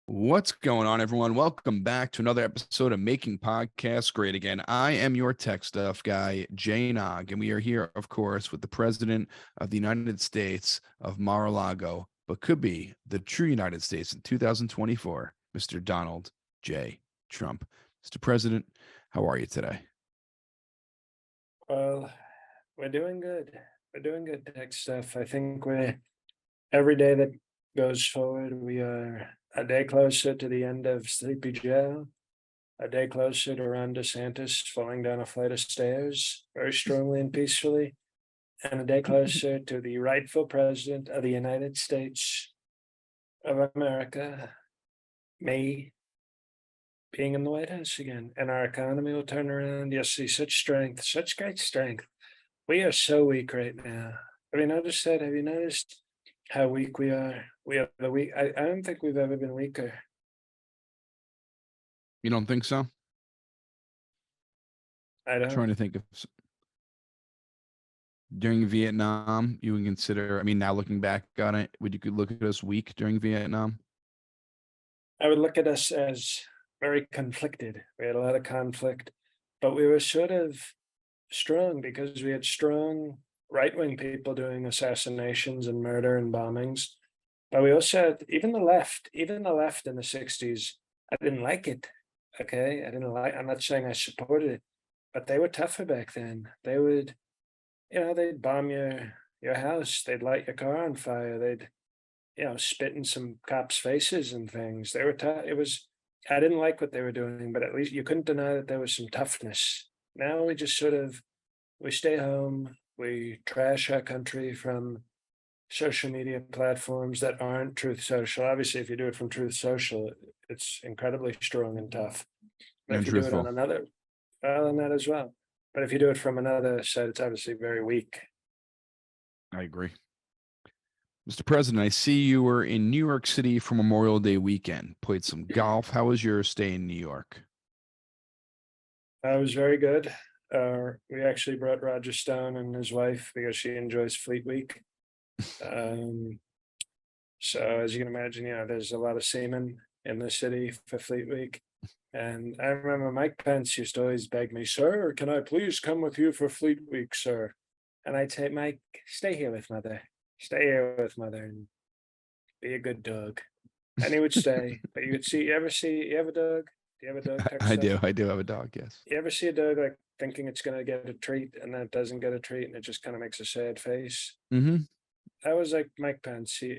What's going on, everyone? Welcome back to another episode of Making Podcasts Great Again. I am your tech stuff guy, Jay Nog, and we are here, of course, with the President of the United States of Mar-A-Lago, but could be the true United States in 2024, Mr. Donald J. Trump. Mr. President, how are you today? Well, we're doing good. We're doing good tech stuff. I think every day that goes forward, we are a day closer to the end of Sleepy Joe, a day closer to Ron DeSantis falling down a flight of stairs very strongly and peacefully, and a day closer to the rightful president of the United States of America, me, being in the White House again, and our economy will turn around. You'll see such strength, such great strength. We are so weak right now. Have you noticed that? Have you noticed how weak we are? We are the weak. I don't think we've ever been weaker. You don't think so? I don't. Trying to think of during Vietnam, you would consider, now looking back on it, would you could look at us weak during Vietnam? I would look at us as very conflicted. We had a lot of conflict, but we were sort of strong because we had strong right-wing people doing assassinations and murder and bombings. But we also had even the left in the 60s. I didn't like it. Okay. I'm not saying I supported it, but they were tougher back then. They would, they'd bomb your house, they'd light your car on fire, they'd, spit in some cops' faces and things. They were tough. I didn't like what they were doing, but at least you couldn't deny that there was some toughness. Now we just we stay home, we trash our country from social media platforms that aren't Truth Social. Obviously, if you do it from Truth Social, it's incredibly strong and tough. But And if you do it on truthful. another, well, and that as well. But if you do it from another site, it's obviously very weak. I agree. Mr. President, I see you were in New York City for Memorial Day weekend. Played some golf. How was your stay in New York? That was very good. We actually brought Roger Stone and his wife because she enjoys Fleet Week. Um, so as you can imagine, there's a lot of seamen in the city for Fleet Week. And I remember Mike Pence used to always beg me, "Sir, can I please come with you for Fleet Week, sir?" And I'd say, "Mike, stay here with mother. Stay here with mother and be a good dog." And he would stay. But you have a dog? Do you have a dog, tech I do. stuff? I do have a dog, yes. You ever see a dog like thinking it's gonna get a treat and then it doesn't get a treat and it just kind of makes a sad face? Mm-hmm. That was like Mike Pence. He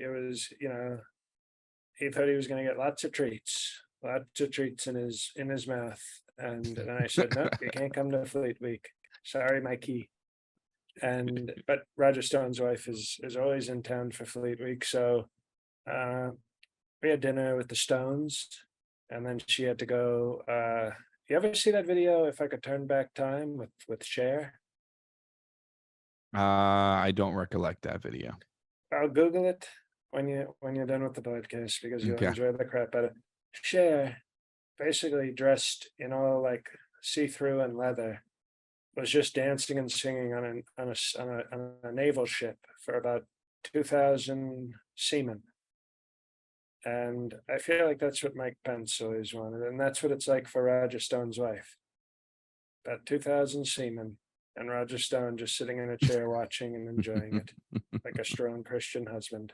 thought he was gonna get lots of treats in his mouth. And then I said, "No, you can't come to Fleet Week. Sorry, Mikey." But Roger Stone's wife is always in town for Fleet Week. So uh we had dinner with the Stones, and then she had to go. You ever see that video? If I could turn back time with Cher, I don't recollect that video. I'll Google it when you're done with the podcast because you'll Okay. enjoy the crap out of it. Cher, basically dressed in all like see-through and leather, was just dancing and singing on a naval ship for about 2,000 seamen. And I feel like that's what Mike Pence always wanted. And that's what it's like for Roger Stone's wife. About 2,000 seamen and Roger Stone just sitting in a chair watching and enjoying it like a strong Christian husband.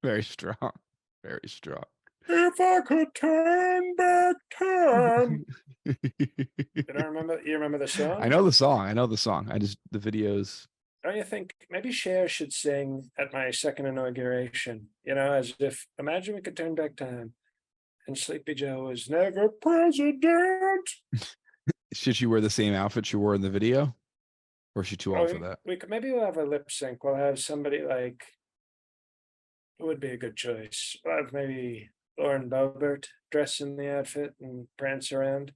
Very strong. Very strong. If I could turn back time. You remember the I song? know the song. I know the song. The videos. Don't you think maybe Cher should sing at my second inauguration? As if imagine we could turn back time and Sleepy Joe was never president. Should she wear the same outfit she wore in the video? Or is she too old Well, for that? we could maybe we'll have a lip sync. We'll have somebody like who would be a good choice. We'll have maybe Lauren Boebert dress in the outfit and prance around.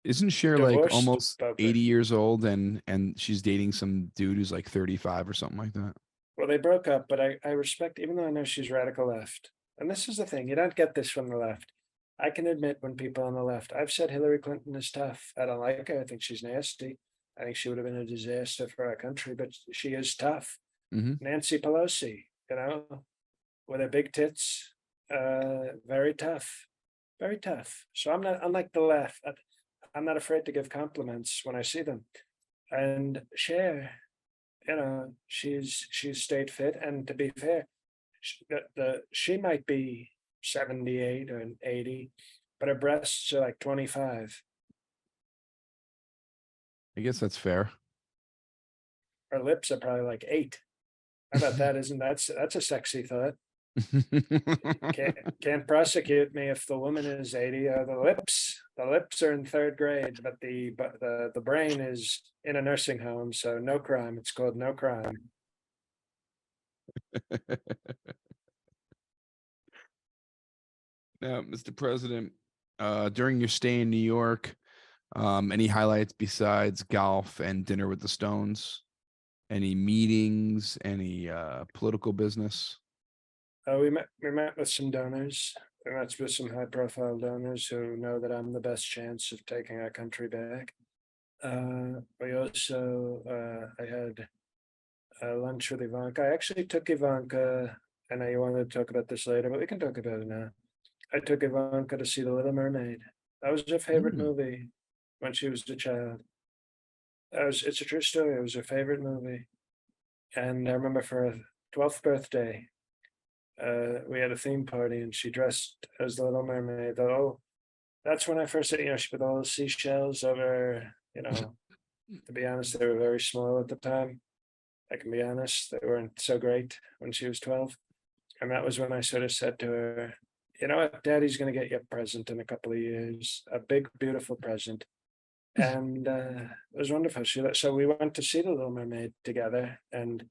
Isn't Cher like Divorced almost Boebert. 80 years old and she's dating some dude who's like 35 or something like that? Well, they broke up, but I respect, even though I know she's radical left. And this is the thing, you don't get this from the left. I can admit when people on the left, I've said Hillary Clinton is tough. I don't like her. I think she's nasty. I think she would have been a disaster for our country, but she is tough. Mm-hmm. Nancy Pelosi, with her big tits. Very tough, very tough. So I'm not, unlike the left, I'm not afraid to give compliments when I see them. And Cher, she's stayed fit. And to be fair, she might be 78 or 80, but her breasts are like 25. I guess that's fair. Her lips are probably like 8. How about that? That's a sexy thought. Can't prosecute me if the woman is 80. The lips are in 3rd grade, but the brain is in a nursing home, so no crime. It's called no crime. Now, Mr. President, during your stay in New York, any highlights besides golf and dinner with the Stones? Any meetings? Any political business? We met with some donors. We met with some high-profile donors who know that I'm the best chance of taking our country back. We also, I had lunch with Ivanka. I actually took Ivanka. I know you wanted to talk about this later, but we can talk about it now. I took Ivanka to see The Little Mermaid. That was her favorite movie when she was a child. It's a true story. It was her favorite movie. And I remember for her 12th birthday, we had a theme party and she dressed as the Little Mermaid. That's when I first said, she put all the seashells over, to be honest, they were very small at the time. I can be honest, they weren't so great when she was 12. And that was when I sort of said to her, you know what, Daddy's going to get you a present in a couple of years, a big, beautiful present. And it was wonderful. So we went to see The Little Mermaid together. And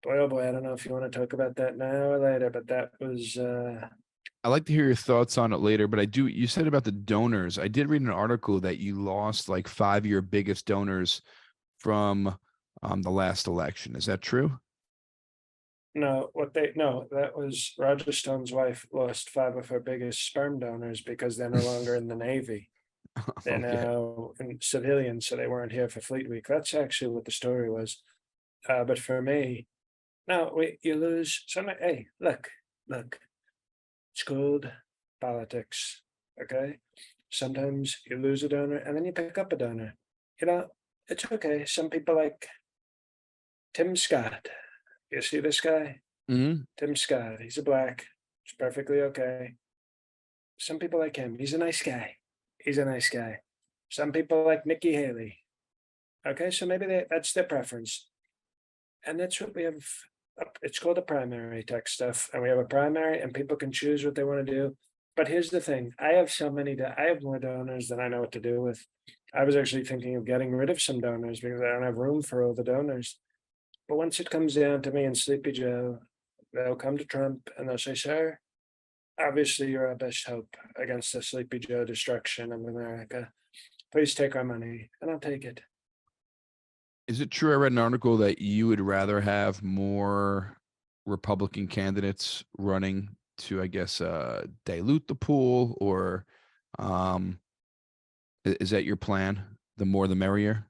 boy, oh boy, I don't know if you want to talk about that now or later, but that was. I'd like to hear your thoughts on it later, but you said about the donors. I did read an article that you lost like 5 of your biggest donors from the last election. Is that true? No, that was Roger Stone's wife lost 5 of her biggest sperm donors because they're no longer in the Navy. They're Okay. now in civilians, so they weren't here for Fleet Week. That's actually what the story was. But for me, no, you lose. Hey, look, it's called politics. Okay, sometimes you lose a donor and then you pick up a donor. It's okay. Some people like Tim Scott. You see this guy? Mm-hmm. Tim Scott. He's a black. It's perfectly okay. Some people like him. He's a nice guy. Some people like Nikki Haley. Okay, so maybe that's their preference. And that's what we have. It's called a primary tech stuff. And we have a primary and people can choose what they want to do. But here's the thing. I have more donors than I know what to do with. I was actually thinking of getting rid of some donors because I don't have room for all the donors. But once it comes down to me and Sleepy Joe, they'll come to Trump and they'll say, sir, obviously you're our best hope against the Sleepy Joe destruction of America. Please take our money, and I'll take it. Is it true? I read an article that you would rather have more Republican candidates running to, I guess, dilute the pool, or is that your plan? The more, the merrier.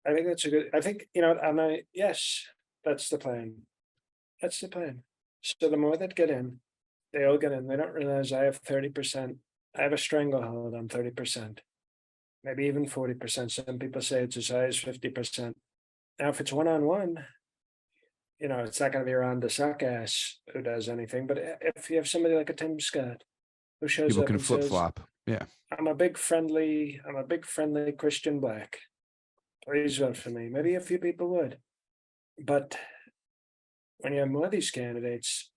I think that's I think, yes, that's the plan. That's the plan. So the more that get in, they all get in. They don't realize I have 30%. I have a stranglehold on 30%, maybe even 40%. Some people say it's as high as 50%. Now, if it's one-on-one, it's not going to be around the suck ass who does anything. But if you have somebody like a Tim Scott who shows People up can and flip says, flop. Yeah. I'm a big friendly Christian black. Please vote for me. Maybe a few people would. But when you have more of these candidates,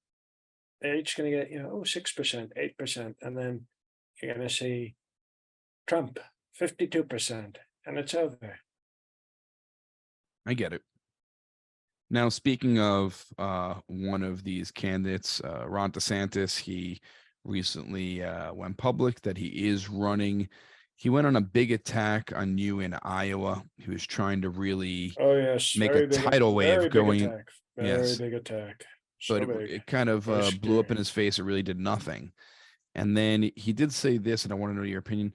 they're each going to get, 6%, 8%. And then you're going to see Trump, 52%. And it's over. I get it. Now, speaking of one of these candidates, Ron DeSantis, he recently went public that he is running. He went on a big attack on you in Iowa. He was trying to really make a tidal wave going. Very big attack. But So big. it kind of blew up in his face. It really did nothing. And then he did say this, and I want to know your opinion.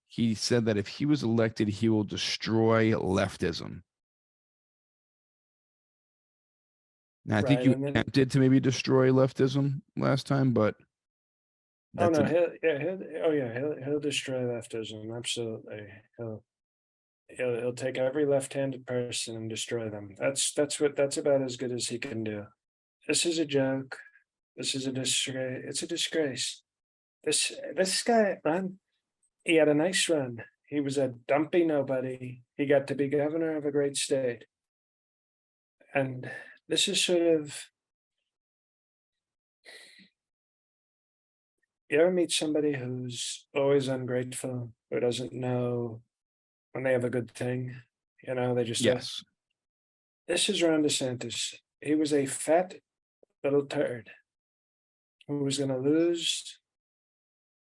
He said that if he was elected, he will destroy leftism. Now, I think right? you And then, attempted to maybe destroy leftism last time, but oh that no, didn't. he'll destroy leftism. Absolutely, he'll take every left-handed person and destroy them. That's about as good as he can do. This is a joke. This is a disgrace. It's a disgrace. This guy, man, he had a nice run. He was a dumpy nobody. He got to be governor of a great state. And this is sort of, you ever meet somebody who's always ungrateful, who doesn't know when they have a good thing? You know, they just, Yes. this is Ron DeSantis. He was a fat little turd who was going to lose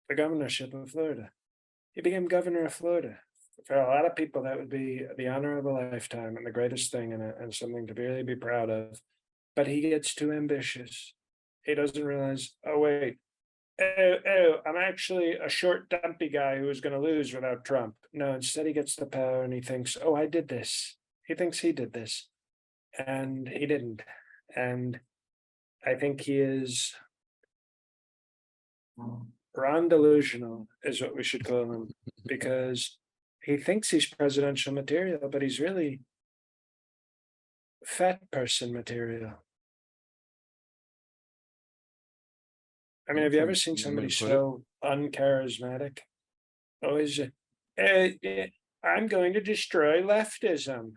the governorship of Florida. He became governor of Florida. For a lot of people, that would be the honor of a lifetime and the greatest thing, and something to really be proud of. But he gets too ambitious. He doesn't realize, oh, wait, I'm actually a short, dumpy guy who is going to lose without Trump. No, instead, he gets the power and he thinks, oh, I did this. He thinks he did this. And he didn't. And I think he is Ron Delusional, is what we should call him, because he thinks he's presidential material, but he's really fat person material. I mean, have you ever seen One way somebody to put it. so uncharismatic? Always, I'm going to destroy leftism.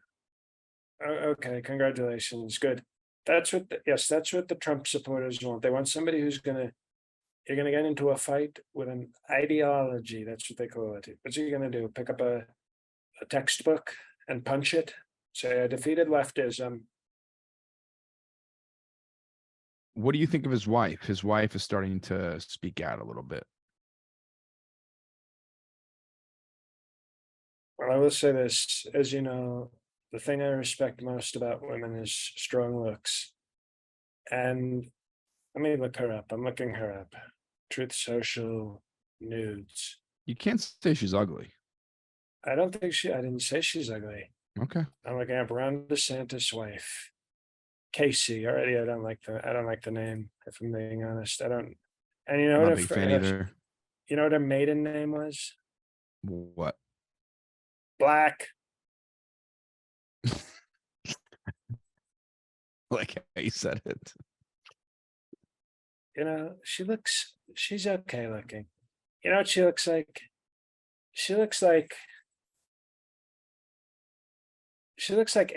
Okay, congratulations, good. That's what, that's what the Trump supporters want. They want somebody who's you're gonna get into a fight with an ideology. That's what they call it. What's he gonna do? Pick up a textbook and punch it? Say, I defeated leftism. What do you think of his wife? His wife is starting to speak out a little bit. Well, I will say this, as you know, the thing I respect most about women is strong looks. And let me look her up. I'm looking her up. Truth Social nudes. You can't say she's ugly. I don't think I didn't say she's ugly. Okay. I'm looking up Ron DeSantis' wife. Casey. Already I don't like the name, if I'm being honest. I don't, and you know Not what a big fan either. you know what her maiden name was? What? Black. Like how you said it. You know, she's okay looking. You know what she looks like? She looks like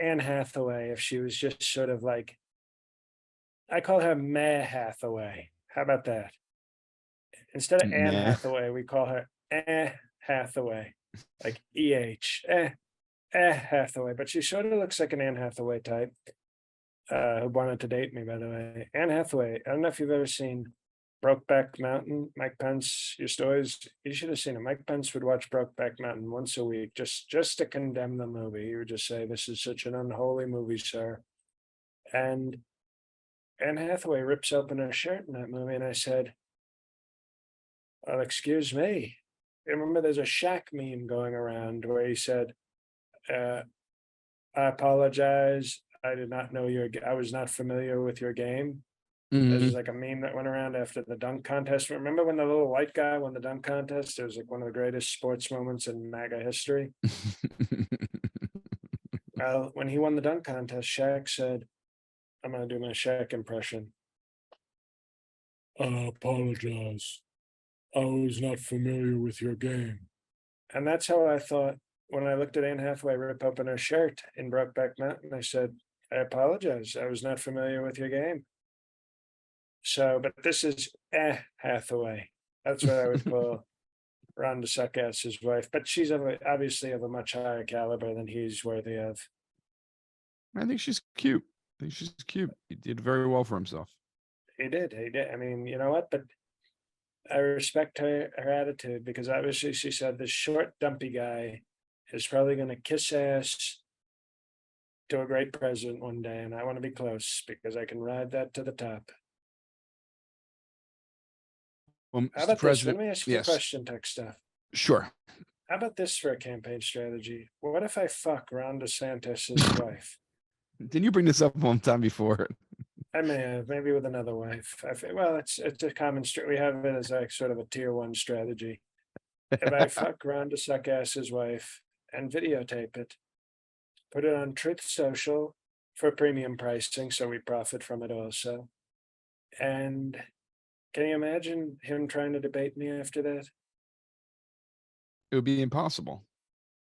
Anne Hathaway if she was just sort of like, I call her Meh Hathaway. How about that? Instead of Anne Nah. Hathaway, we call her Hathaway, like Hathaway. But she sort of looks like an Anne Hathaway type. Who wanted to date me, by the way. Anne Hathaway. I don't know if you've ever seen Brokeback Mountain. Mike Pence used to always, you should have seen it. Mike Pence would watch Brokeback Mountain once a week just to condemn the movie. He would just say, this is such an unholy movie, sir. And Anne Hathaway rips open her shirt in that movie, and I said, well, excuse me. Remember, there's a Shaq meme going around where he said, I apologize. I did not know I was not familiar with your game. This is like a meme that went around after the dunk contest. Remember when the little white guy won the dunk contest? It was like one of the greatest sports moments in MAGA history. Well, when he won the dunk contest, Shaq said, I'm going to do my Shaq impression. I apologize. I was not familiar with your game. And that's how I thought when I looked at Anne Hathaway rip open her shirt in Brokeback Mountain. I said, I apologize. I was not familiar with your game. So, but this is Hathaway. That's what I would call Ron DeSantis' wife. But she's obviously of a much higher caliber than he's worthy of. I think she's cute. He did very well for himself. He did. I mean, you know what? But I respect her attitude, because obviously she said this short, dumpy guy is probably going to kiss ass to a great president one day, and I want to be close because I can ride that to the top. Well, How Mr. about President, this? Let me ask you a question, Tech Stuff. Sure. How about this for a campaign strategy? What if I fuck Ron DeSantis' wife? Didn't you bring this up one time before? I may have, maybe with another wife. Well, it's a common we have it as like sort of a tier one strategy. If I fuck Rhonda Suckass's wife and videotape it, put it on Truth Social for premium pricing, so we profit from it also. And can you imagine him trying to debate me after that? It would be impossible.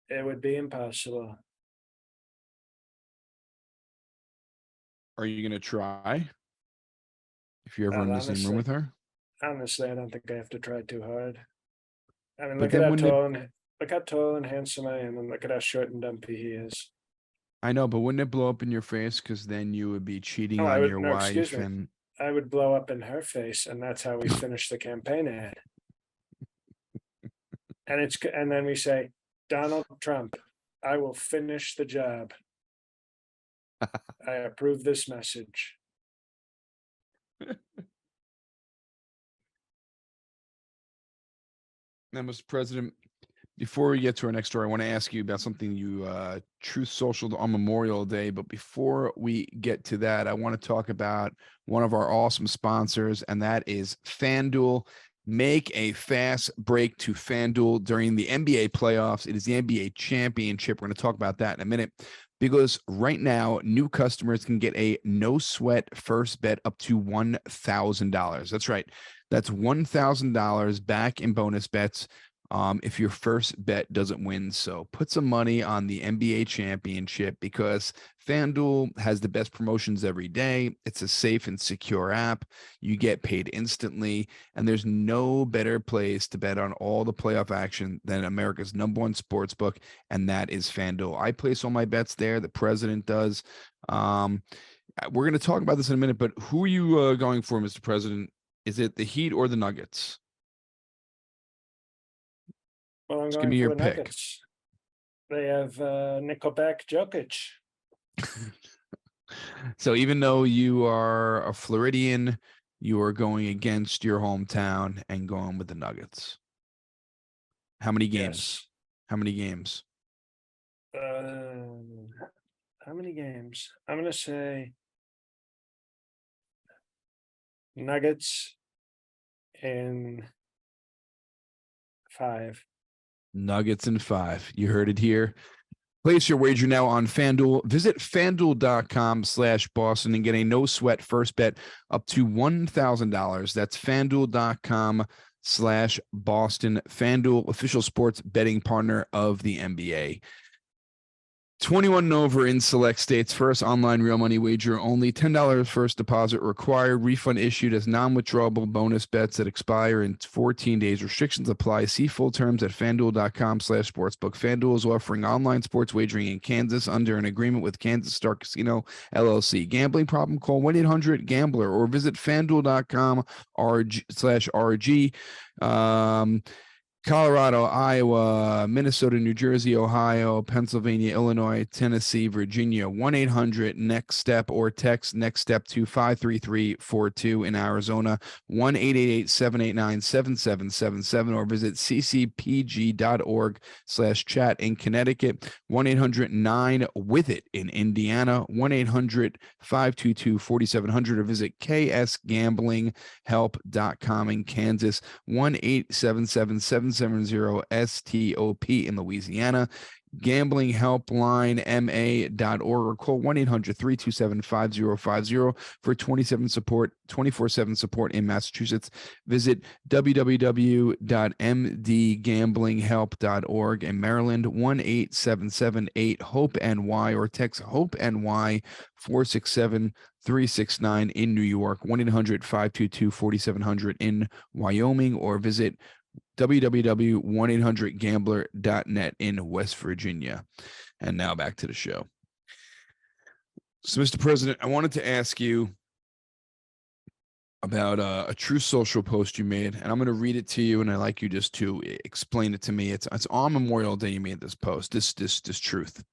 It would be impossible. Are you going to try if you're ever in the same room with her? Honestly, I don't think I have to try too hard. I mean, But then look how tall and handsome I am, and look at how short and dumpy he is. I know, but wouldn't it blow up in your face? Because then you would be cheating No, on your no, excuse wife me. and I would blow up in her face, and that's how we finish the campaign ad. And then we say, Donald Trump, I will finish the job. I approve this message. Now, Mr. President, before we get to our next story, I want to ask you about something you Truth Social on Memorial Day. But before we get to that, I want to talk about one of our awesome sponsors, and that is FanDuel. Make a fast break to FanDuel during the NBA playoffs. It is the NBA championship. We're going to talk about that in a minute, because right now, new customers can get a no sweat first bet up to $1,000. That's right. That's $1,000 back in bonus bets if your first bet doesn't win. So put some money on the NBA championship, because FanDuel has the best promotions every day. It's a safe and secure app. You get paid instantly, and there's no better place to bet on all the playoff action than America's #1 sports book, and that is FanDuel. I place all my bets there. The president does. We're going to talk about this in a minute, but who are you going for, Mr. President? Is it the Heat or the Nuggets? Well, I'm Just give going me for your the pick. Nuggets. They have Nickelback Jokic. So even though you are a Floridian, you are going against your hometown and going with the Nuggets. How many games? Yes. How many games? How many games? I'm going to say Nuggets in 5. Nuggets in 5. You heard it here. Place your wager now on FanDuel. Visit FanDuel.com/Boston and get a no sweat first bet up to $1,000. That's FanDuel.com/Boston. FanDuel, official sports betting partner of the NBA. 21 and over in select states. First online real money wager only. $10 first deposit required. Refund issued as non-withdrawable bonus bets that expire in 14 days. Restrictions apply. See full terms at FanDuel.com/sportsbook. FanDuel is offering online sports wagering in Kansas under an agreement with Kansas Star Casino LLC. Gambling problem? Call 1-800-GAMBLER or visit FanDuel.com/RG. Colorado, Iowa, Minnesota, New Jersey, Ohio, Pennsylvania, Illinois, Tennessee, Virginia. 1-800-NEXT-STEP or text next step to 53342 in Arizona. 1-888-789-7777 or visit ccpg.org/chat in Connecticut. 1-800-9-WITH-IT in Indiana. 1-800-522-4700 or visit ksgamblinghelp.com in Kansas. 1-877-770-STOP in Louisiana. Gambling helpline ma.org or call 1-800-327-5050 for 24/7 support in Massachusetts. Visit www.mdgamblinghelp.org in Maryland. 1-877-8-HOPE-NY or text HOPE-NY 467-369 in New York. 1-800-522-4700 in Wyoming or visit www.1800gambler.net in West Virginia. And now back to the show. So, Mr. President, I wanted to ask you about a Truth Social post you made, and I'm going to read it to you, and I'd like you just to explain it to me. It's on Memorial Day you made this post, this truth.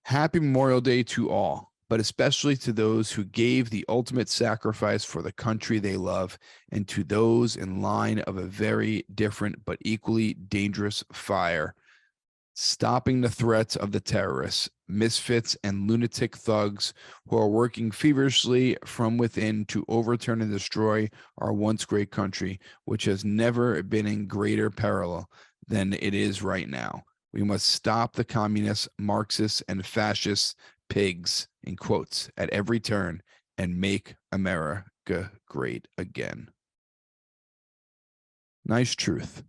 Happy Memorial Day to all, but especially to those who gave the ultimate sacrifice for the country they love, and to those in line of a very different but equally dangerous fire. stopping the threats of the terrorists, misfits, and lunatic thugs who are working feverishly from within to overturn and destroy our once great country, which has never been in greater peril than it is right now. We must stop the communists, Marxists, and fascist pigs, in quotes, at every turn and make America great again. Nice truth.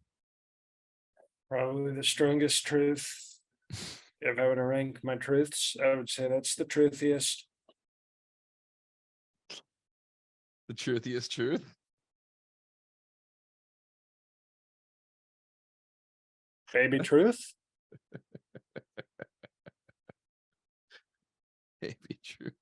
Probably the strongest truth. If I were to rank my truths, I would say that's the truthiest. The truthiest truth. Baby truth. Baby truth.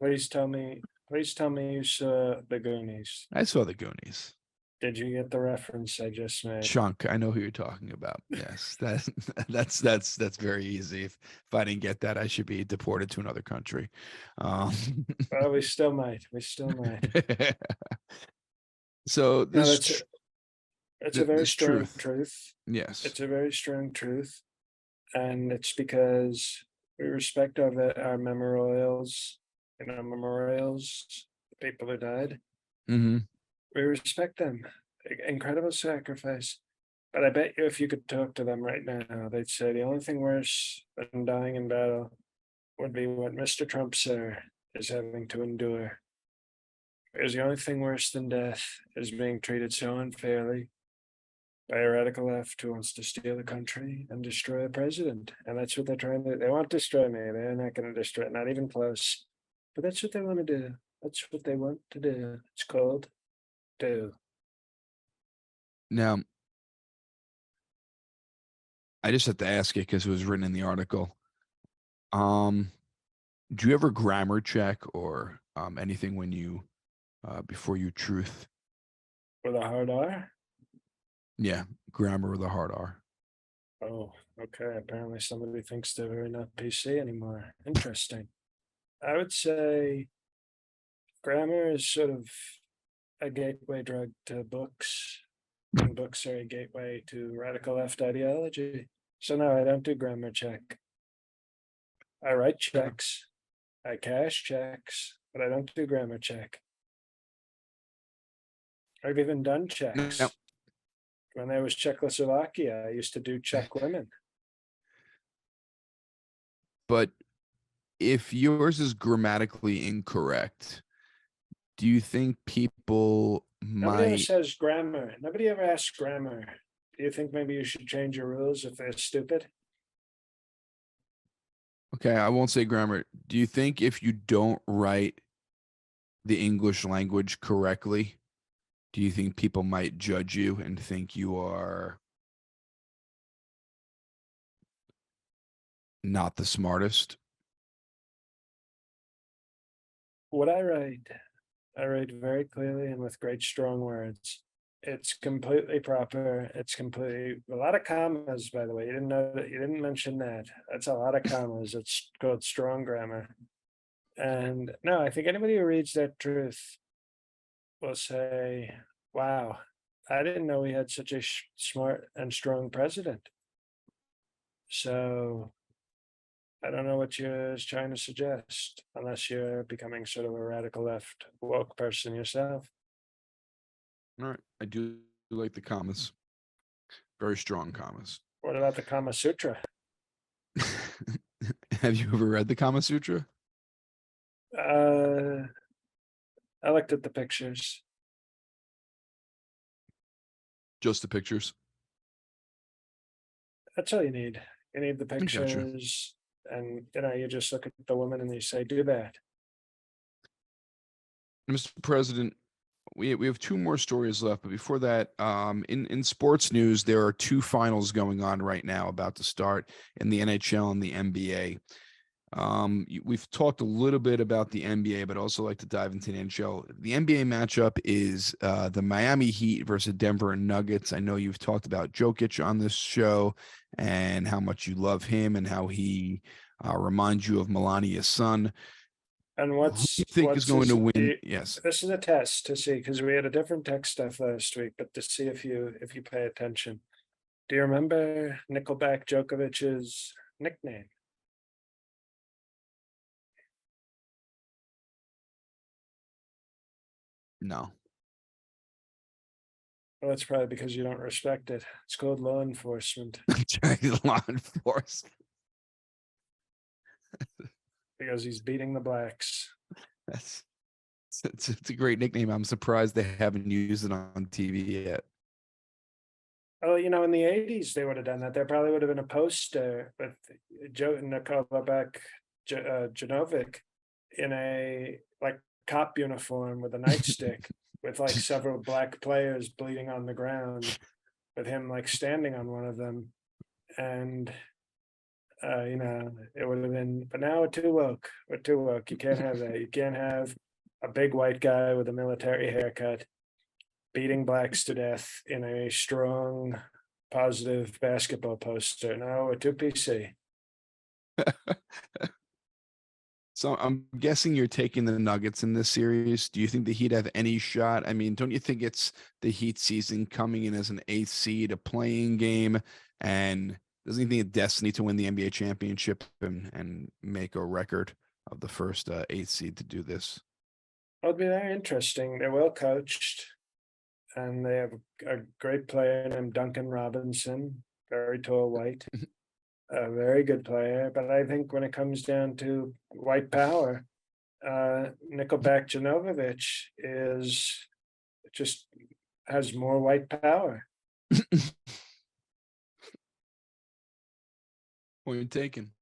Please tell me you saw the Goonies. I saw the Goonies. Did you get the reference I just made? Chunk, I know who you're talking about. Yes, that's very easy. If I didn't get that, I should be deported to another country. Well, we still might. So No, this it's a very this strong truth. truth. Yes. It's a very strong truth, and it's because we respect our memorials, memorials, the people who died. Mm-hmm. We respect them. Incredible sacrifice. But I bet you if you could talk to them right now, they'd say the only thing worse than dying in battle would be what Mr. Trump, sir, is having to endure. Because the only thing worse than death is being treated so unfairly by a radical left who wants to steal the country and destroy a president. And that's what they're trying to do. They won't destroy me. They're not going to destroy it, not even close. But that's what they want to do. That's what they want to do. It's called do. Now, I just have to ask it because it was written in the article. Do you ever grammar check or anything when you before you truth? With a hard R? Yeah, grammar with a hard R. Oh, okay. Apparently somebody thinks they're very not PC anymore. Interesting. I would say grammar is sort of a gateway drug to books, and books are a gateway to radical left ideology. So no, I don't do grammar check. I write checks, I cash checks, but I don't do grammar check. I've even done checks. Now, When there was Czechoslovakia, I used to do check women. but if yours is grammatically incorrect, do you think people Nobody ever might? says grammar. Nobody ever asks grammar. Do you think maybe you should change your rules if they're stupid? Okay, I won't say grammar. Do you think if you don't write the English language correctly, do you think people might judge you and think you are not the smartest? What I write very clearly and with great strong words. It's completely proper. It's completely a lot of commas, by the way. You didn't know that. You didn't mention that. That's a lot of commas. It's called strong grammar. And no, I think anybody who reads that truth will say, wow, I didn't know we had such a smart and strong president. So I don't know what you're trying to suggest, unless you're becoming sort of a radical left woke person yourself. All right, I do like the commas, very strong commas. What about the Kama Sutra? Have you ever read the Kama Sutra? I looked at the pictures. Just the pictures. That's all you need. You need the I gotcha. pictures, and you just look at the woman and you say, "Do that." Mr. President, we have two more stories left, but before that, in sports news, there are two finals going on right now, about to start in the NHL and the NBA. We've talked a little bit about the NBA, but also like to dive into the NHL. The NBA matchup is the Miami Heat versus Denver Nuggets. I know you've talked about Jokic on this show and how much you love him and how he reminds you of Melania's son. And Who do you think is going to win? Yes. This is a test to see, because we had a different tech stuff last week, but to see if you pay attention. Do you remember Nickelback Djokovic's nickname? No. Well, that's probably because you don't respect it. It's called law enforcement Law enforcement. because he's beating the blacks. That's it's a great nickname. I'm surprised they haven't used it on TV yet. Oh, in the 80s, they would have done that. There probably would have been a poster with Nickelback Janovic in a like cop uniform with a nightstick with like several black players bleeding on the ground with him like standing on one of them. And it would have been, but now we're too woke. We're too woke. You can't have that. You can't have a big white guy with a military haircut beating blacks to death in a strong, positive basketball poster. No, we're too PC. So I'm guessing you're taking the Nuggets in this series. Do you think the Heat have any shot? I mean, don't you think it's the Heat season coming in as an 8th seed, a playing game, and doesn't he think it's destiny to win the NBA championship and make a record of the first 8th seed to do this? It would be very interesting. They're well coached, and they have a great player named Duncan Robinson, very tall, white. A very good player, but I think when it comes down to white power, Nickelback Janovic just has more white power. Point taken.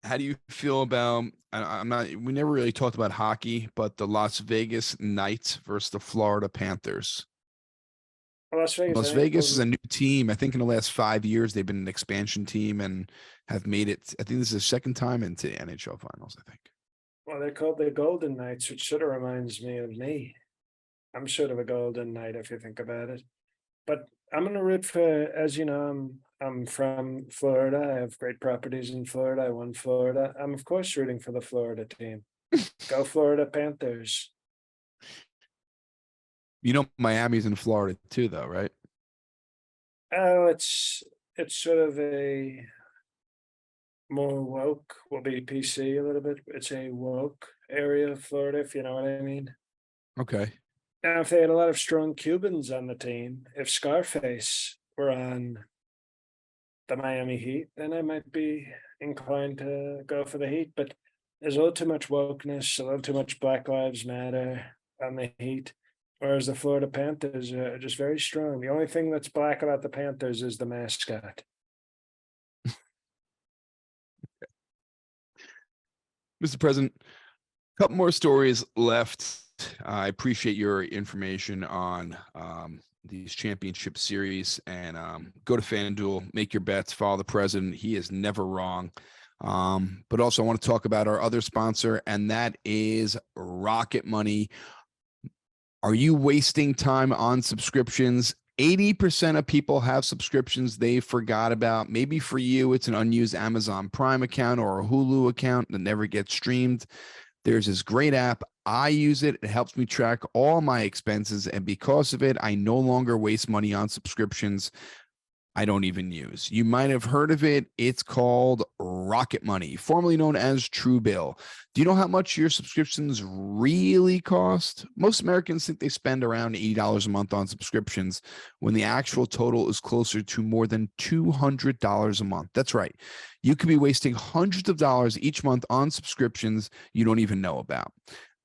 How do you feel about? We never really talked about hockey, but the Las Vegas Knights versus the Florida Panthers. Las Vegas is a new team. I think in the last 5 years, they've been an expansion team and have made it. I think this is the second time into the NHL finals, I think. Well, they're called the Golden Knights, which sort of reminds me of me. I'm sort of a Golden Knight if you think about it. But I'm going to root for, as you know, I'm from Florida. I have great properties in Florida. I won Florida. I'm, of course, rooting for the Florida team. Go Florida Panthers. Miami's in Florida too, though, right? Oh, it's sort of a more woke, will be PC a little bit. It's a woke area of Florida, if you know what I mean. Okay. Now, if they had a lot of strong Cubans on the team, if Scarface were on the Miami Heat, then I might be inclined to go for the Heat. But there's a little too much wokeness, a little too much Black Lives Matter on the Heat. Whereas the Florida Panthers are just very strong. The only thing that's black about the Panthers is the mascot. Mr. President, a couple more stories left. I appreciate your information on these championship series, and go to FanDuel, make your bets, follow the president. He is never wrong. But also I want to talk about our other sponsor, and that is Rocket Money. Are you wasting time on subscriptions? 80% of people have subscriptions they forgot about. Maybe for you, it's an unused Amazon Prime account or a Hulu account that never gets streamed. There's this great app. I use it. It helps me track all my expenses. And because of it, I no longer waste money on subscriptions I don't even use. You might have heard of it. It's called Rocket Money, formerly known as Truebill. Do you know how much your subscriptions really cost? Most Americans think they spend around $80 a month on subscriptions when the actual total is closer to more than $200 a month. That's right. You could be wasting hundreds of dollars each month on subscriptions you don't even know about.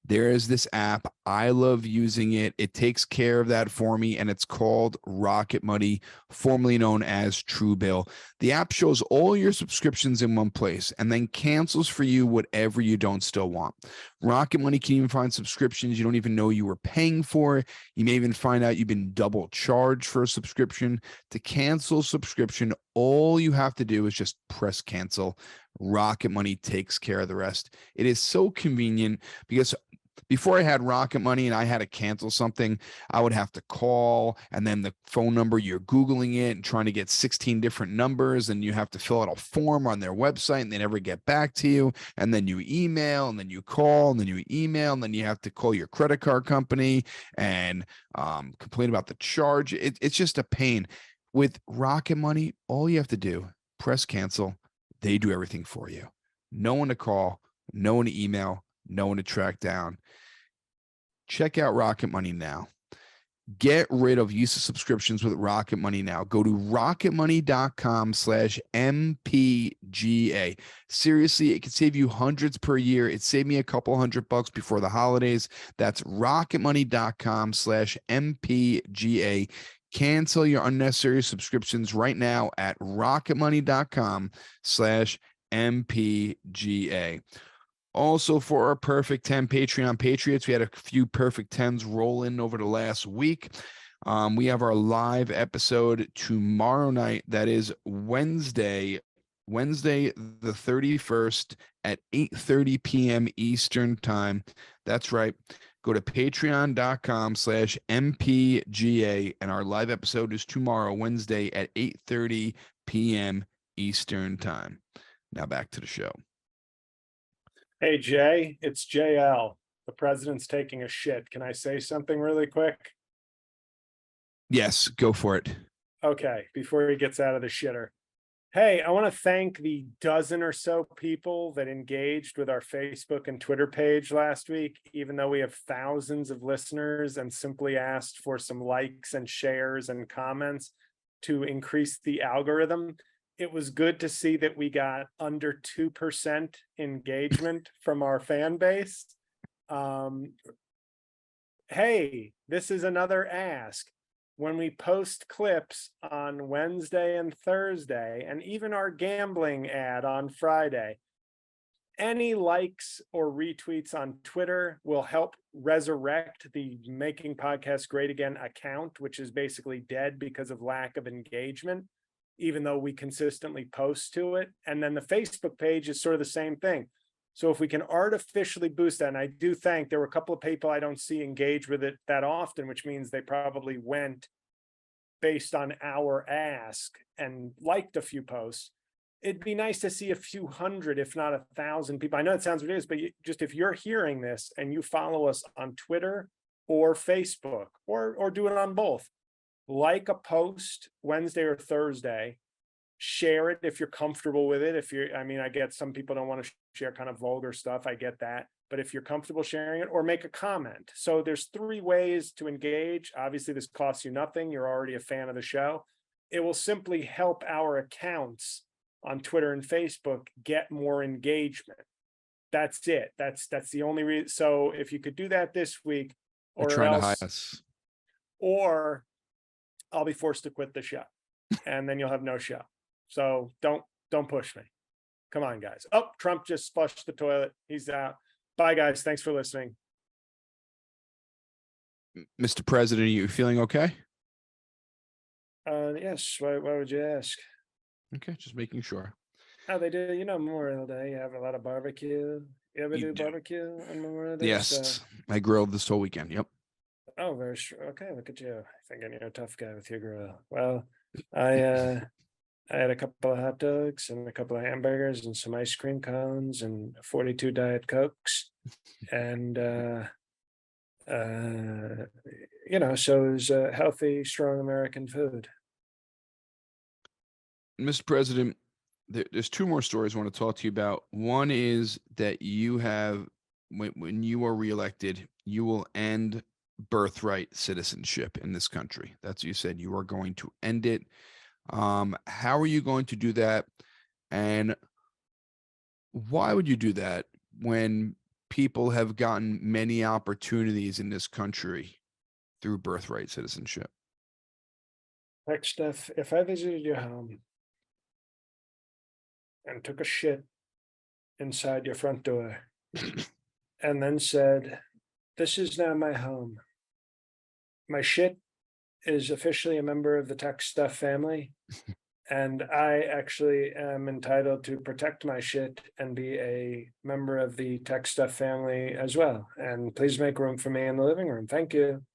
There is this app. I love using it. It takes care of that for me, and it's called Rocket Money, formerly known as Truebill. The app shows all your subscriptions in one place and then cancels for you whatever you don't still want. Rocket Money can even find subscriptions you don't even know you were paying for. You may even find out you've been double charged for a subscription. To cancel subscription, all you have to do is just press cancel. Rocket Money takes care of the rest. It is so convenient because before I had Rocket Money and I had to cancel something, I would have to call, and then the phone number, you're Googling it and trying to get 16 different numbers, and you have to fill out a form on their website, and they never get back to you. And then you email, and then you call, and then you email, and then you have to call your credit card company and complain about the charge. It's just a pain. With Rocket Money, all you have to do, press cancel. They do everything for you. No one to call, no one to email, no one to track down. Check out Rocket Money now. Get rid of useless subscriptions with Rocket Money now. Go to rocketmoney.com/MPGA. Seriously, it could save you hundreds per year. It saved me a couple $100 before the holidays. That's rocketmoney.com/MPGA. Cancel your unnecessary subscriptions right now at rocketmoney.com/MPGA. Also, for our Perfect 10 Patreon Patriots, we had a few Perfect 10s roll in over the last week. We have our live episode tomorrow night. That is Wednesday the 31st at 8:30 p.m. Eastern time. That's right. Go to patreon.com/MPGA, and our live episode is tomorrow, Wednesday at 8:30 p.m. Eastern time. Now back to the show. Hey, Jay, it's JL. The president's taking a shit. Can I say something really quick? Yes, go for it. Okay, before he gets out of the shitter. Hey, I want to thank the dozen or so people that engaged with our Facebook and Twitter page last week, even though we have thousands of listeners, and simply asked for some likes and shares and comments to increase the algorithm. It was good to see that we got under 2% engagement from our fan base. Hey, this is another ask. When we post clips on Wednesday and Thursday, and even our gambling ad on Friday, any likes or retweets on Twitter will help resurrect the Making Podcasts Great Again account, which is basically dead because of lack of engagement, even though we consistently post to it. And then the Facebook page is sort of the same thing. So if we can artificially boost that, and I do think there were a couple of people I don't see engage with it that often, which means they probably went based on our ask and liked a few posts. It'd be nice to see a few hundred, if not 1,000 people. I know it sounds ridiculous, but just if you're hearing this and you follow us on Twitter or Facebook, or do it on both, like a post Wednesday or Thursday, share it if you're comfortable with it. I get some people don't want to share kind of vulgar stuff. I get that. But if you're comfortable sharing it, or make a comment. So there's 3 ways to engage. Obviously, this costs you nothing. You're already a fan of the show. It will simply help our accounts on Twitter and Facebook get more engagement. That's it. That's the only reason. So if you could do that this week, They're trying to hide us. Or I'll be forced to quit the show, and then you'll have no show. So don't push me. Come on, guys. Oh, Trump just flushed the toilet. He's out. Bye, guys. Thanks for listening. Mr. President, are you feeling okay? Yes. Why would you ask? Okay, just making sure. Oh, they do. Memorial Day. You have a lot of barbecue. You ever do barbecue on Memorial Day? Yes, I grilled this whole weekend. Yep. Oh, very true. Okay, look at you. Thinking you're a tough guy with your grill. Well, I had a couple of hot dogs and a couple of hamburgers and some ice cream cones and 42 Diet Cokes. And, so it was healthy, strong American food. Mr. President, there's 2 more stories I want to talk to you about. One is that you have, when you are reelected, you will end birthright citizenship in this country. That's what you said. You are going to end it. How are you going to do that? And why would you do that when people have gotten many opportunities in this country through birthright citizenship? Like, Steph, if I visited your home and took a shit inside your front door and then said, "This is now my home. My shit is officially a member of the Tech Stuff family, and I actually am entitled to protect my shit and be a member of the Tech Stuff family as well. And please make room for me in the living room. Thank you."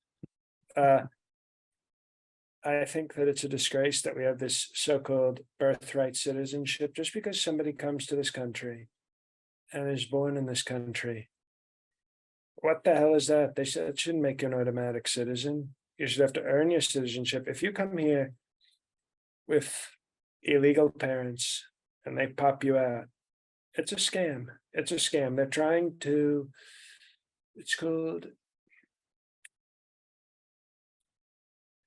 I think that it's a disgrace that we have this so-called birthright citizenship. Just because somebody comes to this country and is born in this country, what the hell is that? They said it shouldn't make you an automatic citizen. You should have to earn your citizenship. If you come here with illegal parents and they pop you out. It's a scam. It's a scam. They're trying to, it's called,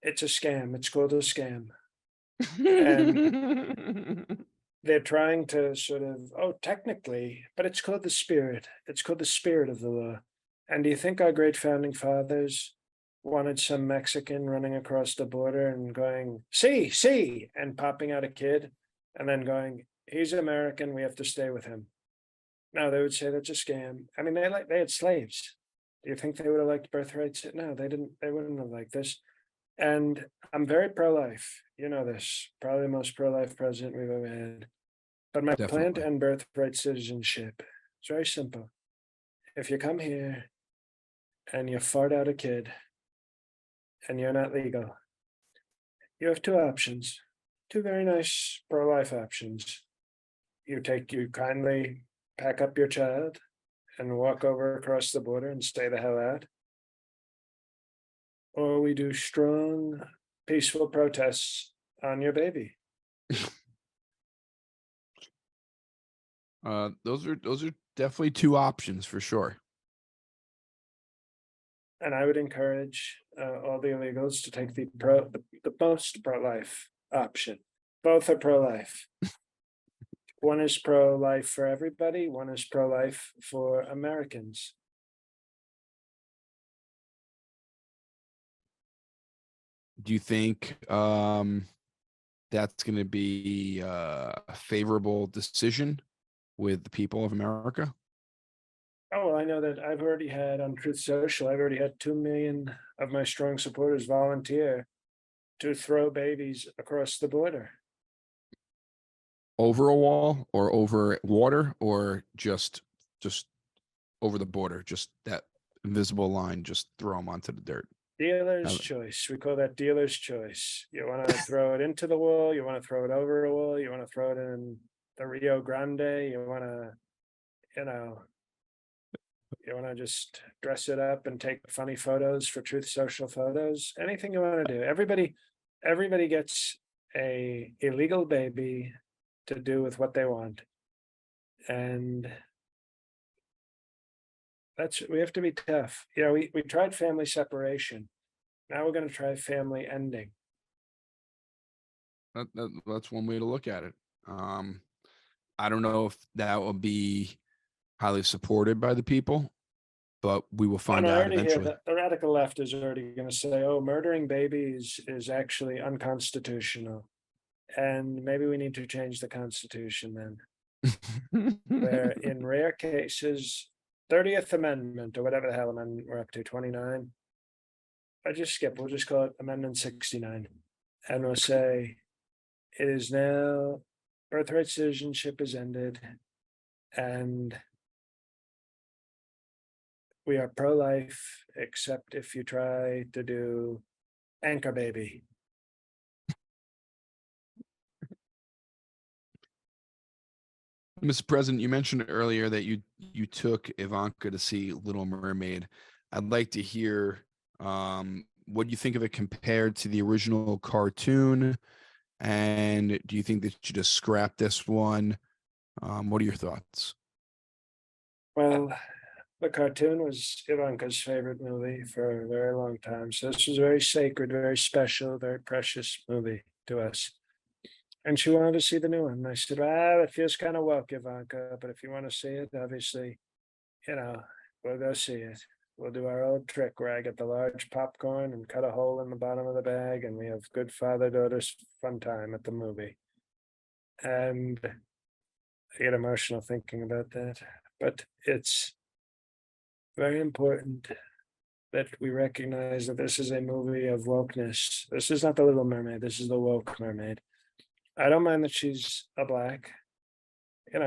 it's a scam. It's called a scam. And they're trying to sort of, oh, technically, but it's called the spirit. It's called the spirit of the law. And do you think our great founding fathers wanted some Mexican running across the border and going, see, and popping out a kid and then going, he's American, we have to stay with him? No, they would say that's a scam. I mean, they had slaves. Do you think they would have liked birthrights? No, they didn't. They wouldn't have liked this. And I'm very pro-life. You know this. Probably the most pro-life president we've ever had. But my plan Definitely. to end birthright citizenship is very simple. If you come here and you fart out a kid and you're not legal, you have two options, two very nice pro-life options. You kindly pack up your child and walk over across the border and stay the hell out. Or we do strong, peaceful protests on your baby. Those are definitely two options for sure. And I would encourage all the illegals to take the most pro-life option. Both are pro-life. One is pro-life for everybody. One is pro-life for Americans. Do you think that's going to be a favorable decision with the people of America? Oh, well, I know that I've already had on Truth Social, I've already had 2 million of my strong supporters volunteer to throw babies across the border. Over a wall or over water or just over the border, just that invisible line, just throw them onto the dirt. Dealer's choice. We call that dealer's choice. You want to throw it into the wall, you want to throw it over a wall, you want to throw it in the Rio Grande, you want to, you want to just dress it up and take funny photos for Truth Social photos, anything you want to do. Everybody gets a illegal baby to do with what they want. And we have to be tough. We tried family separation. Now we're going to try family ending. That's one way to look at it. I don't know if that will be highly supported by the people, but we will find out eventually. The radical left is already going to say, oh, murdering babies is actually unconstitutional. And maybe we need to change the Constitution then. Where in rare cases, 30th Amendment or whatever the hell amendment we're up to, 29. We'll just call it Amendment 69. And we'll say it is now birthright citizenship is ended and we are pro-life, except if you try to do anchor baby. Mr. President, you mentioned earlier that you took Ivanka to see Little Mermaid. I'd like to hear what you think of it compared to the original cartoon, and do you think that you just scrap this one? What are your thoughts? Well, the cartoon was Ivanka's favorite movie for a very long time. So this was very sacred, very special, very precious movie to us. And she wanted to see the new one. And I said, it feels kind of woke, Ivanka, but if you want to see it, obviously, we'll go see it. We'll do our old trick where I get the large popcorn and cut a hole in the bottom of the bag, and we have good father-daughter fun time at the movie. And I get emotional thinking about that. But it's very important that we recognize that this is a movie of wokeness. This is not the Little Mermaid. This is the woke mermaid. I don't mind that she's a black. I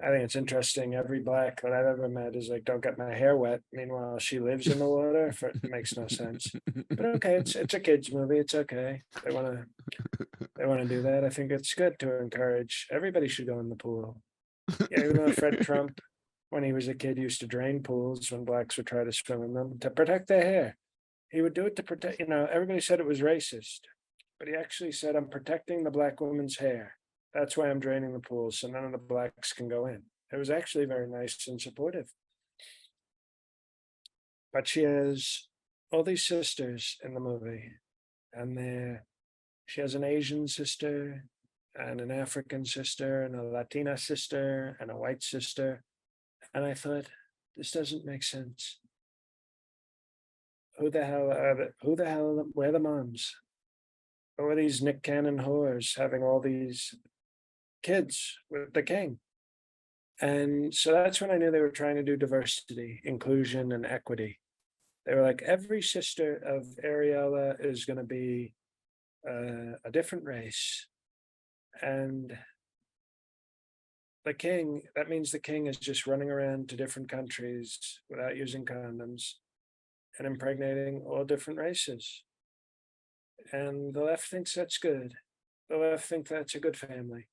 think it's interesting. Every black that I've ever met is like, don't get my hair wet. Meanwhile, she lives in the water. It makes no sense. But okay, it's a kids movie. It's okay. They want to do that. I think it's good to encourage. Everybody should go in the pool. Yeah, even though Fred Trump, when he was a kid, used to drain pools when blacks would try to swim in them to protect their hair. He would do it to protect. Everybody said it was racist, but he actually said, I'm protecting the black woman's hair. That's why I'm draining the pool, so none of the blacks can go in. It was actually very nice and supportive. But she has all these sisters in the movie, and she has an Asian sister and an African sister and a Latina sister and a white sister. And I thought, this doesn't make sense. Who the hell where are the moms? Who are these Nick Cannon whores having all these kids with the king? And so that's when I knew they were trying to do diversity, inclusion, and equity. They were like, every sister of Ariella is going to be a different race. And the king, that means the king is just running around to different countries without using condoms and impregnating all different races. And the left thinks that's good. The left think that's a good family.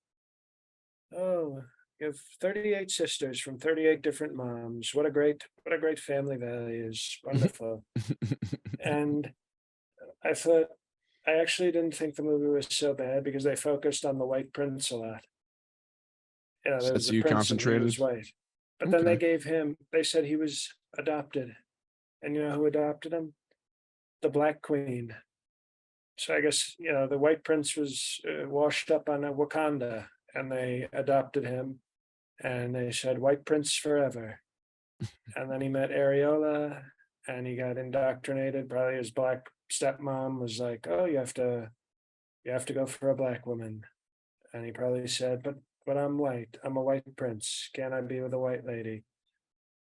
Oh, you have 38 sisters from 38 different moms. What a great family values. Wonderful. And I thought, I actually didn't think the movie was so bad because they focused on the white prince a lot. You know, there was So the you prince and he concentrated? was white. But then they said he was adopted. And you know who adopted him? The Black Queen. So I guess, you know, the white prince was washed up on Wakanda and they adopted him and they said, White Prince forever. And then he met Areola and he got indoctrinated. Probably his black stepmom was like, oh, you have to go for a black woman. And he probably said, but I'm white. I'm a white prince. Can't I be with a white lady?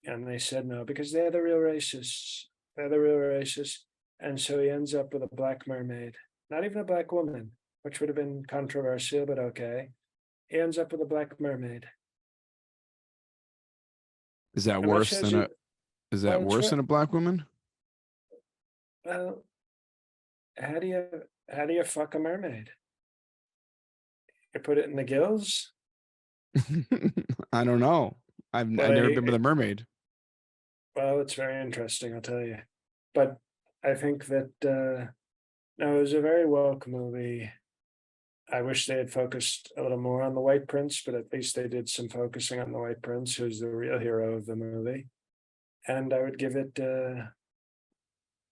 And they said no, because they're the real racists. They're the real racists. And so he ends up with a black mermaid, not even a black woman, which would have been controversial, but okay. He ends up with a black mermaid. Is that And worse than you, is that worse than a black woman? Well, how do you fuck a mermaid? You put it in the gills? I don't know. I've never been with a mermaid. Well, it's very interesting, I'll tell you. But I think that no, it was a very woke movie. I wish they had focused a little more on the White Prince, but at least they did some focusing on the White Prince, who's the real hero of the movie. And I would give it,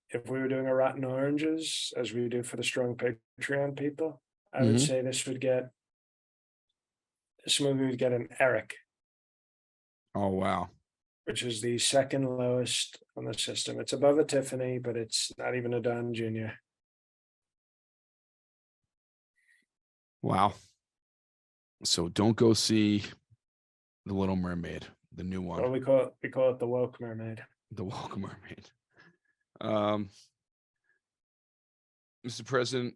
if we were doing a Rotten Oranges, as we do for the strong Patreon people, I would say this movie would get an Eric. Oh, wow. Which is the second lowest on the system. It's above a Tiffany, but it's not even a Don Jr. Wow. So don't go see The Little Mermaid, the new one. Well, we call it the woke mermaid. The woke mermaid. Mr. President,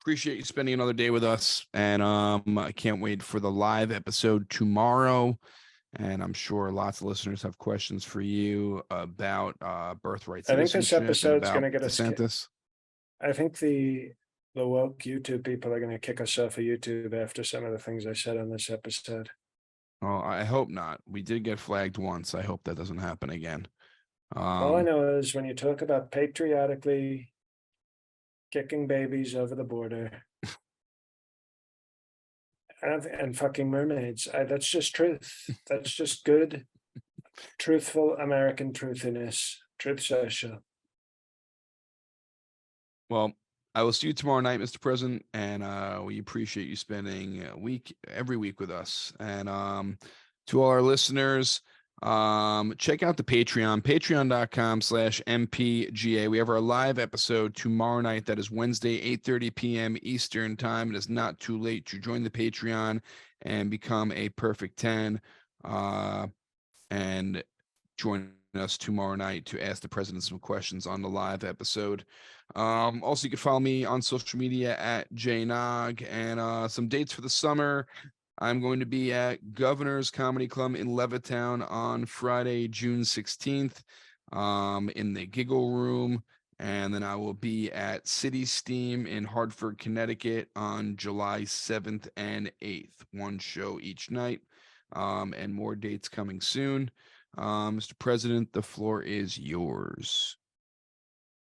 appreciate you spending another day with us, and I can't wait for the live episode tomorrow. And I'm sure lots of listeners have questions for you about Birthright Citizenship. I think this episode's going to get DeSantis. us. I think the woke YouTube people are going to kick us off of YouTube after some of the things I said on this episode. Oh, I hope not. We did get flagged once. I hope that doesn't happen again. All I know is when you talk about patriotically kicking babies over the border and fucking mermaids, that's just truth. That's just good, truthful American truthiness. Truth social. Well, I will see you tomorrow night, Mr. President, and we appreciate you spending every week with us. And to all our listeners, check out the Patreon, patreon.com/MPGA. We have our live episode tomorrow night. That is Wednesday, 8:30 p.m. Eastern time. It is not too late to join the Patreon and become a perfect 10 and join us tomorrow night to ask the president some questions on the live episode. Also, you can follow me on social media at JNog, and some dates for the summer. I'm going to be at Governor's Comedy Club in Levittown on Friday, June 16th, in the Giggle Room. And then I will be at City Steam in Hartford, Connecticut on July 7th and 8th. One show each night, and more dates coming soon. Mr. President, the floor is yours.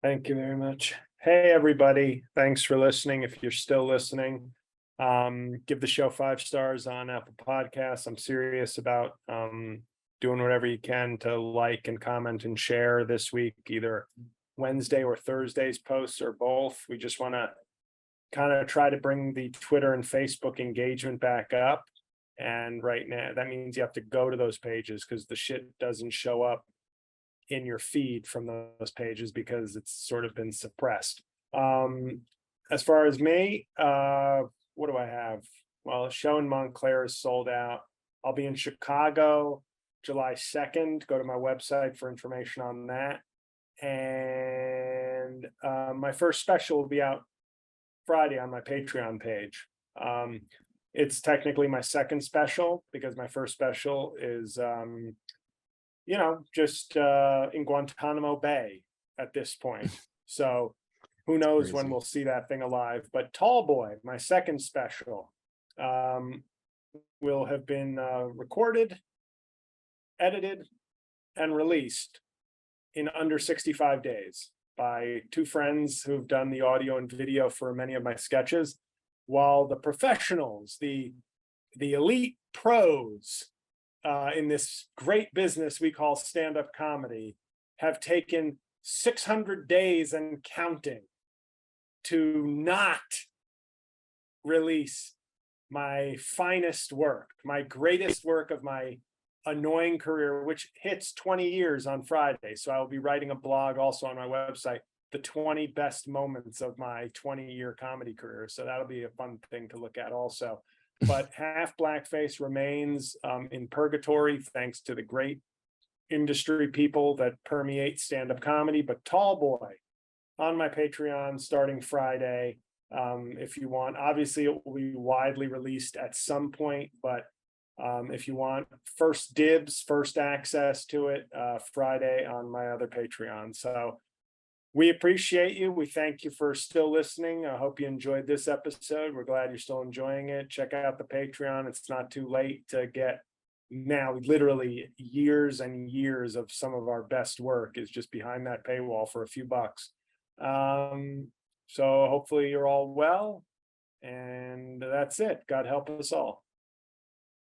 Thank you very much. Hey, everybody. Thanks for listening. If you're still listening, give the show 5 stars on Apple Podcasts. I'm serious about doing whatever you can to like and comment and share this week, either Wednesday or Thursday's posts or both. We just want to kind of try to bring the Twitter and Facebook engagement back up. And right now, that means you have to go to those pages because the shit doesn't show up in your feed from those pages because it's sort of been suppressed. As far as me, what do I have? Well, a show in Montclair is sold out. I'll be in Chicago July 2nd. Go to my website for information on that. And my first special will be out Friday on my Patreon page. It's technically my second special because my first special is just in Guantanamo Bay at this point. So who knows when we'll see that thing alive. But Tall Boy, my second special, will have been recorded, edited, and released in under 65 days by 2 friends who've done the audio and video for many of my sketches, while the professionals, the elite pros, in this great business we call stand-up comedy, have taken 600 days and counting to not release my finest work, my greatest work of my annoying career, which hits 20 years on Friday. So I will be writing a blog also on my website, the 20 best moments of my 20-year comedy career. So that'll be a fun thing to look at also. But Half Blackface remains in purgatory thanks to the great industry people that permeate stand-up comedy. But Tall Boy on my Patreon starting Friday, if you want. Obviously, it will be widely released at some point, but if you want first dibs, first access to it, Friday on my other Patreon. So we appreciate you. We thank you for still listening. I hope you enjoyed this episode. We're glad you're still enjoying it. Check out the Patreon. It's not too late to get now literally years and years of some of our best work is just behind that paywall for a few bucks. So hopefully you're all well, and that's it. God help us all.